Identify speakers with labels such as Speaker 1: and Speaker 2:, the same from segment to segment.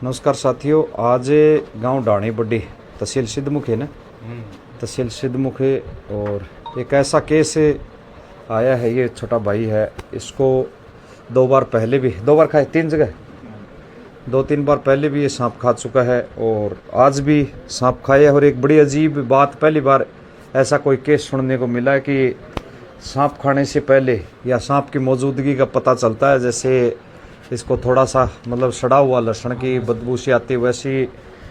Speaker 1: नमस्कार साथियों, आज गांव डाणी बड्डी तहसील सिद्धमुख है ना, तहसील सिद्धमुख है। और एक ऐसा केस आया है, ये छोटा भाई है, इसको दो बार खाए, 3 जगह 2-3 बार पहले भी ये सांप खा चुका है और आज भी सांप खाया। और एक बड़ी अजीब बात, पहली बार ऐसा कोई केस सुनने को मिला है कि सांप खाने से पहले या सांप की मौजूदगी का पता चलता है। जैसे इसको थोड़ा सा मतलब सड़ा हुआ लहसुन की बदबू सी आती है, वैसी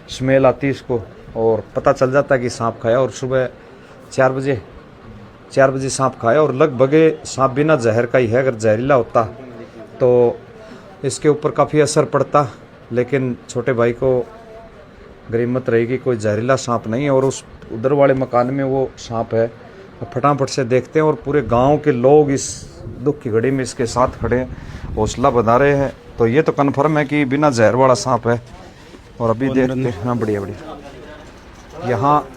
Speaker 1: स्मेल आती है इसको, और पता चल जाता है कि सांप खाया। और सुबह 4 बजे सांप खाया। और लगभग सांप बिना जहर का ही है, अगर जहरीला होता तो इसके ऊपर काफ़ी असर पड़ता, लेकिन छोटे भाई को गरीमत रहेगी, कोई जहरीला सांप नहीं है। और उस उधर वाले मकान में वो सांप है। फटाफट से देखते हैं, और पूरे गांव के लोग इस दुख की घड़ी में इसके साथ खड़े हैं, हौसला बना रहे हैं। तो ये तो कन्फर्म है कि बिना जहर वाला सांप है। और अभी देखते हैं, हाँ बढ़िया, यहाँ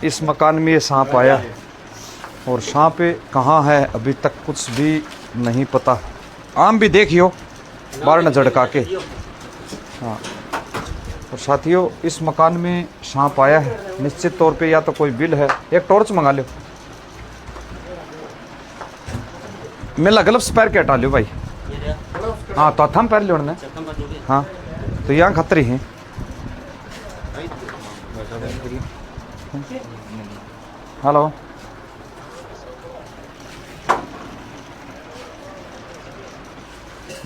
Speaker 1: इस मकान में ये सांप आया, और सांप कहाँ है अभी तक कुछ भी नहीं पता। आम भी देखियो बाहर न झड़का के। हाँ, और साथियों, इस मकान में सांप आया है, निश्चित तौर पे या तो कोई बिल है। एक टॉर्च मंगा लो, मेला ग्लव्स पैर के हटा लो भाई। हाँ तो थम पैर लो। हाँ तो यहाँ खतरे हैं। हेलो,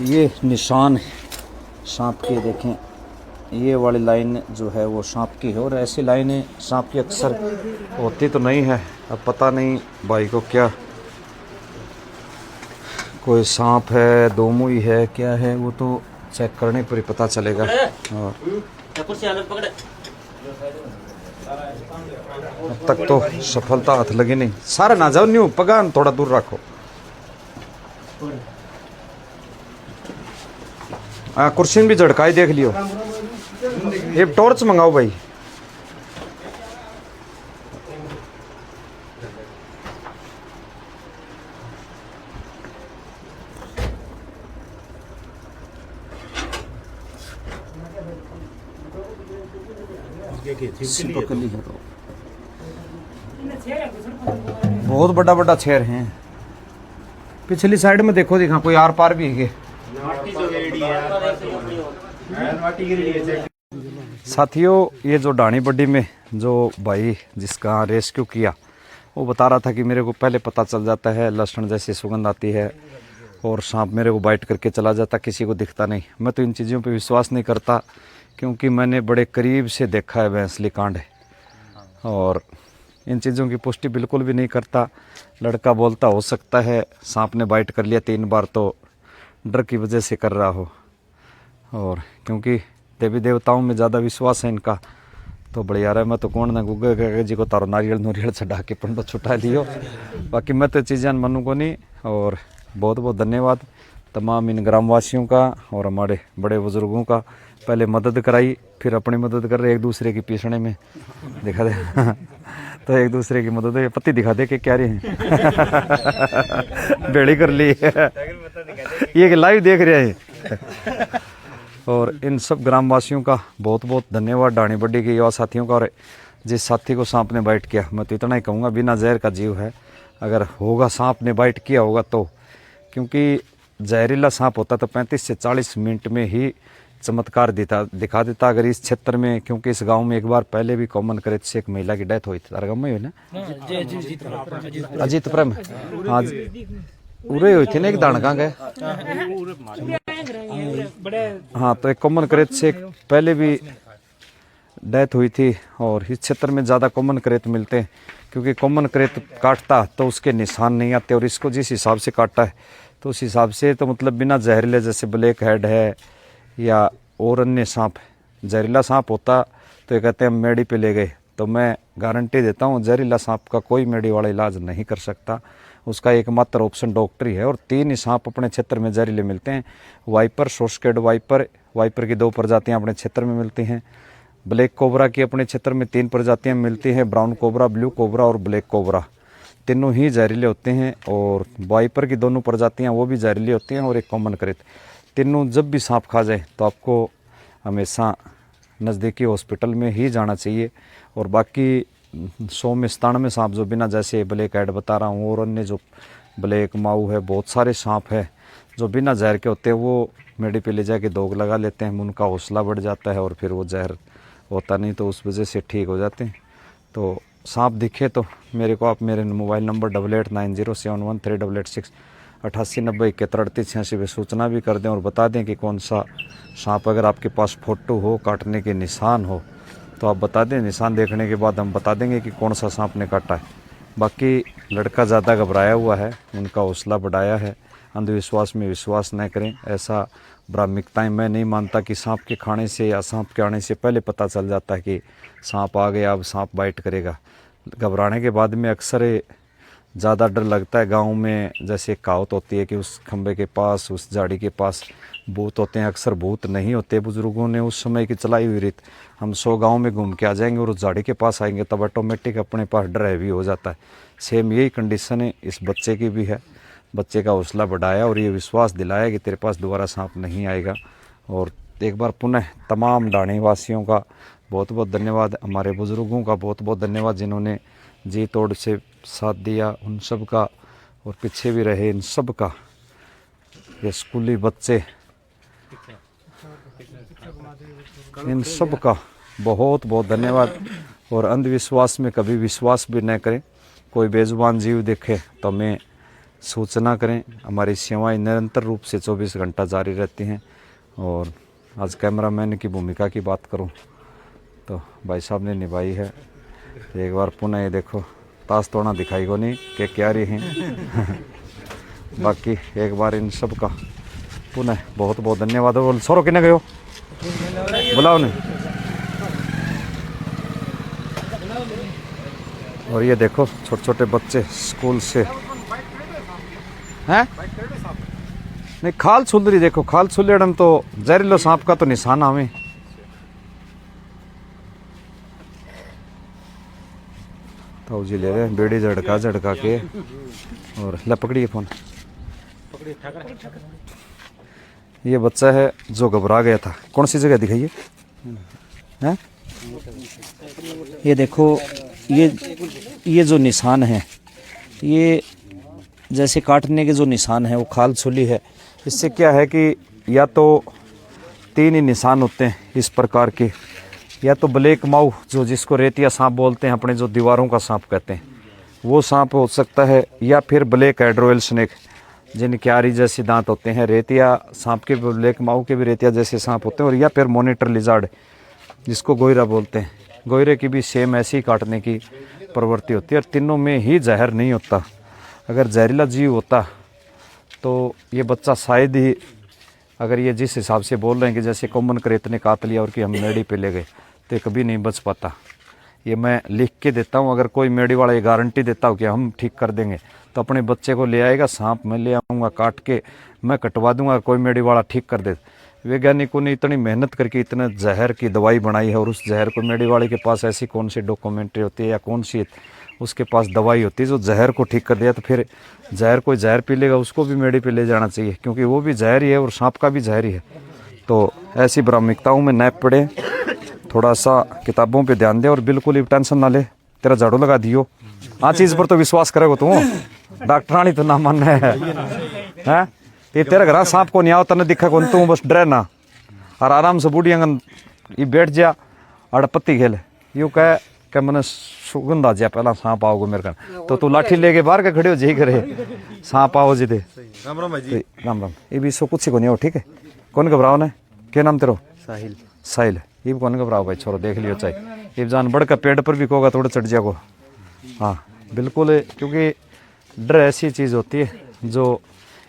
Speaker 1: ये निशान है सांप के, देखें ये वाली लाइन जो है वो सांप की है। और ऐसी लाइनें सांप की अक्सर होती तो नहीं है। अब पता नहीं भाई को क्या, कोई सांप है, दो मुई है, क्या है, वो तो चेक करने पर ही पता चलेगा। और अब तक तो सफलता हाथ लगी नहीं। सारा ना जाओ, न्यू पगान थोड़ा दूर रखो। कुर्सी भी झड़काई देख लियो। एक टॉर्च मंगाओ भाई। सिपकली है तो बहुत बड़ा बड़ा छेर हैं। पिछली साइड में देखो, दिखा कोई आर पार भी है। साथियों, ये जो डाणी बड्डी में जो भाई जिसका रेस्क्यू किया, वो बता रहा था कि मेरे को पहले पता चल जाता है, लहसुन जैसी सुगंध आती है और सांप मेरे को बाइट करके चला जाता, किसी को दिखता नहीं। मैं तो इन चीज़ों पे विश्वास नहीं करता, क्योंकि मैंने बड़े करीब से देखा है भैंसली कांड, और इन चीज़ों की पुष्टि बिल्कुल भी नहीं करता। लड़का बोलता हो सकता है सांप ने बाइट कर लिया 3 बार, तो डर की वजह से कर रहा हो। और क्योंकि देवी देवताओं में ज़्यादा विश्वास है इनका, तो बढ़िया रहा। मैं तो कौन ना गूगल जी को तारो नारियल चढ़ा के पंडो छुटा लियो। बाकी मैं तो चीज़ें मनू को नहीं। और बहुत बहुत धन्यवाद तमाम इन ग्रामवासियों का और हमारे बड़े बुजुर्गों का। पहले मदद कराई, फिर अपनी मदद कर रहे एक दूसरे की पीछने में, दिखा दे तो एक दूसरे की मदद है। पत्ती दिखा दे कि क्या रहे हैं बेड़ी कर ली ये लाइव देख रहे हैं। और इन सब ग्रामवासियों का बहुत बहुत धन्यवाद, डाणी बड्डी के युवा साथियों का। और जिस साथी को सांप ने बाइट किया, मैं तो इतना ही कहूँगा, बिना जहर का जीव है। अगर होगा सांप ने बाइट किया होगा तो, क्योंकि जहरीला सांप होता तो 35 से 40 मिनट में ही चमत्कार दिखा देता। अगर इस क्षेत्र में, क्योंकि इस गांव में एक बार पहले भी कॉमन करेट से एक महिला की डेथ हुई थी, तारा गांव में हुई ना, अजीत प्रेम, हाँ उरे हुई थी ना, एक दानका गए। हाँ तो एक कॉमन करेट से पहले भी डेथ हुई थी। और इस क्षेत्र में ज़्यादा कॉमन करेट मिलते हैं, क्योंकि कॉमन करेट काटता तो उसके निशान नहीं आते। और इसको जिस हिसाब से काटा है, तो उस हिसाब से तो मतलब बिना जहरीले, जैसे ब्लैक हेड है या और अन्य सांप, जहरीला सांप होता तो ये कहते हैं हम मेडी पे ले गए। तो मैं गारंटी देता हूँ, जहरीला सांप का कोई मेडी वाला इलाज नहीं कर सकता। उसका एकमात्र ऑप्शन डॉक्टरी है। और 3 ही सांप अपने क्षेत्र में जहरीले मिलते हैं। वाइपर, सोर्सकेड वाइपर की 2 प्रजातियाँ अपने क्षेत्र में मिलती हैं। ब्लैक कोबरा की अपने क्षेत्र में 3 प्रजातियाँ मिलती हैं, ब्राउन कोबरा, ब्लू कोबरा और ब्लैक कोबरा। तीनों ही जहरीले होते हैं। और वाइपर की 2 प्रजातियाँ वो भी जहरीली होती हैं, और एक कॉमन करेट। तीनों जब भी सांप खा जाए तो आपको हमेशा नज़दीकी हॉस्पिटल में ही जाना चाहिए। और बाकी 100 में 97 सांप जो बिना, जैसे ब्लैक हेड बता रहा हूँ और अन्य जो ब्लैक माऊ है, बहुत सारे सांप हैं जो बिना जहर के होते हैं, वो मेडी पे ले जाके दोग लगा लेते हैं, उनका हौसला बढ़ जाता है और फिर वो जहर होता नहीं, तो उस वजह से ठीक हो जाते हैं। तो सांप दिखे तो मेरे को आप मेरे मोबाइल नंबर 889071138886 8890713886 पे सूचना भी कर दें और बता दें कि कौन सा सांप, अगर आपके पास फोटो हो, काटने के निशान हो तो आप बता दें। निशान देखने के बाद हम बता देंगे कि कौन सा सांप ने काटा है। बाकी लड़का ज़्यादा घबराया हुआ है, उनका हौसला बढ़ाया है। अंधविश्वास में विश्वास न करें। ऐसा भ्रामिकताएं मैं नहीं मानता कि सांप के खाने से या सांप के आने से पहले पता चल जाता है कि सांप आ गया, अब सांप बाइट करेगा। घबराने के बाद में अक्सर ज़्यादा डर लगता है। गांव में जैसे कहावत होती है कि उस खंबे के पास, उस झाड़ी के पास भूत होते हैं, अक्सर भूत नहीं होते। बुजुर्गों ने उस समय की चलाई हुई रीत, हम 100 गाँव में घूम के आ जाएंगे और उस झाड़ी के पास आएंगे तब ऑटोमेटिक अपने पास डर हैवी हो जाता है। सेम यही कंडीशन है इस बच्चे की भी है। बच्चे का हौसला बढ़ाया और ये विश्वास दिलाया कि तेरे पास दोबारा सांप नहीं आएगा। और एक बार पुनः तमाम ढाणी वासियों का बहुत बहुत धन्यवाद, हमारे बुज़ुर्गों का बहुत बहुत धन्यवाद जिन्होंने जी तोड़ से साथ दिया, उन सब का, और पीछे भी रहे इन सब का, ये स्कूली बच्चे, इन सब का बहुत बहुत धन्यवाद। और अंधविश्वास में कभी विश्वास भी न करें। कोई बेजुबान जीव देखे तो हमें सूचना करें। हमारी सेवाएं निरंतर रूप से 24 घंटा जारी रहती हैं। और आज कैमरामैन की भूमिका की बात करूं तो भाई साहब ने निभाई है। एक बार पुनः ये देखो, ताश तोड़ना दिखाई को नहीं कि क्या रही हैं। बाकी एक बार इन सब का पुनः बहुत बहुत धन्यवाद। और सौरो किने गयो बुलाओ ने। और ये देखो छोटे छोटे बच्चे स्कूल से हैं, नहीं खाल छुलरी, देखो खाल छुलेड़म तो जहरीलो सांप का तो निशान आवे। तो जी ले रहे हैं बेड़ी झड़का झड़का के। और ले पकड़िए फोन। ये बच्चा है जो घबरा गया था। कौन सी जगह दिखाइए हैं? ये देखो, ये जो निशान है, ये जैसे काटने के जो निशान है वो खाल छुली है। इससे क्या है कि या तो 3 ही निशान होते हैं इस प्रकार के, या तो ब्लैक माऊ जो जिसको रेतिया सांप बोलते हैं, अपने जो दीवारों का सांप कहते हैं, वो सांप हो सकता है, या फिर ब्लैक हेड रॉयल स्नेक जिनके आरी जैसे दांत होते हैं। रेतिया सांप के, ब्लैक माऊ के भी रेतिया जैसे सांप होते हैं। और या फिर मॉनिटर लिजार्ड जिसको गोयरा बोलते हैं, गोयरे की भी सेम ऐसी काटने की प्रवृत्ति होती है। और तीनों में ही जहर नहीं होता। अगर जहरीला जीव होता तो ये बच्चा शायद ही, अगर ये जिस हिसाब से बोल रहे हैं कि जैसे कॉमन करेत ने काट लिया और कि हम मेडी पे ले गए, तो कभी नहीं बच पाता। ये मैं लिख के देता हूँ। अगर कोई मेडी वाला ये गारंटी देता हो कि हम ठीक कर देंगे, तो अपने बच्चे को ले आएगा, सांप मैं ले आऊँगा, काट के मैं कटवा दूंगा, कोई मेडी वाला ठीक कर दे। वैज्ञानिकों ने इतनी मेहनत करके इतने जहर की दवाई बनाई है, और उस जहर को मेडी वाले के पास ऐसी कौन सी डॉक्यूमेंट्री होती है या कौन सी उसके पास दवाई होती है जो जहर को ठीक कर दिया। तो फिर जहर कोई जहर पी लेगा, उसको भी मेडी पे ले जाना चाहिए, क्योंकि वो भी जहर ही है और सांप का भी जहर ही है। तो ऐसी भ्रामिकताओं में न पड़े, थोड़ा सा किताबों पे ध्यान दे और बिल्कुल ही टेंशन ना ले। तेरा झाड़ू लगा दियो, हाँ चीज़ पर तो विश्वास करेगा तू, डॉक्टरानी तो ना मन है। ये तेरा घर सांप को नहीं आओ, तने दिखा कौन, तू बस डरे ना और आराम से बूढ़ी आंगन ये बैठ जा और पत्ती खेले। यूँ कह क्या मैंने सुगंध आ जाए, पहला सांप आओगे मेरे घर, तो तू लाठी लेके बाहर के खड़े हो जी करे सांप आओ जी दे। राम राम भाई, राम राम। ये भी सो कुछ को नहीं हो, ठीक है। कौन घबराओ ने, क्या नाम तेरो? साहिल। साहिल, ये भी कौन घबराओ भाई, छोरो देख लियो चाहिए। ये जान बढ़ का पेड़ पर भी कोगा थोड़ा चढ़ जाओ। हाँ बिल्कुल, क्योंकि डर ऐसी चीज़ होती है जो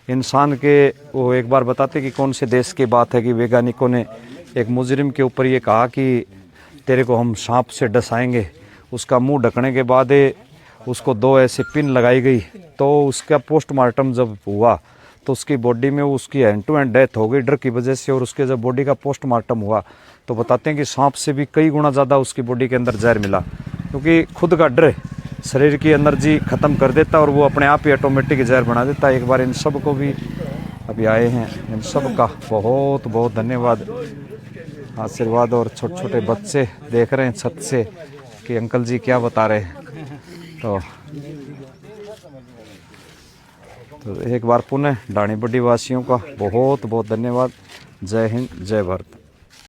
Speaker 1: इंसान के, वो एक बार बताते कि कौन से देश की बात है कि वैज्ञानिकों ने एक मुजरिम के ऊपर ये कहा कि तेरे को हम सांप से डसाएंगे। उसका मुंह ढकने के बाद उसको 2 ऐसे पिन लगाई गई, तो उसका पोस्टमार्टम जब हुआ तो उसकी बॉडी में उसकी हैंड टू हैंड डेथ हो गई डर की वजह से। और उसके जब बॉडी का पोस्टमार्टम हुआ तो बताते हैं कि सांप से भी कई गुना ज़्यादा उसकी बॉडी के अंदर जहर मिला, क्योंकि खुद का डर शरीर की एनर्जी ख़त्म कर देता और वो अपने आप ही ऑटोमेटिक जहर बना देता। एक बार इन सब को भी अभी आए हैं, इन सब का बहुत बहुत धन्यवाद। आशीर्वाद। और छोटे छोटे बच्चे देख रहे हैं छत से कि अंकल जी क्या बता रहे हैं। तो एक बार पुनः ढाणी बड्डी वासियों का बहुत बहुत धन्यवाद। जय हिंद, जय भारत।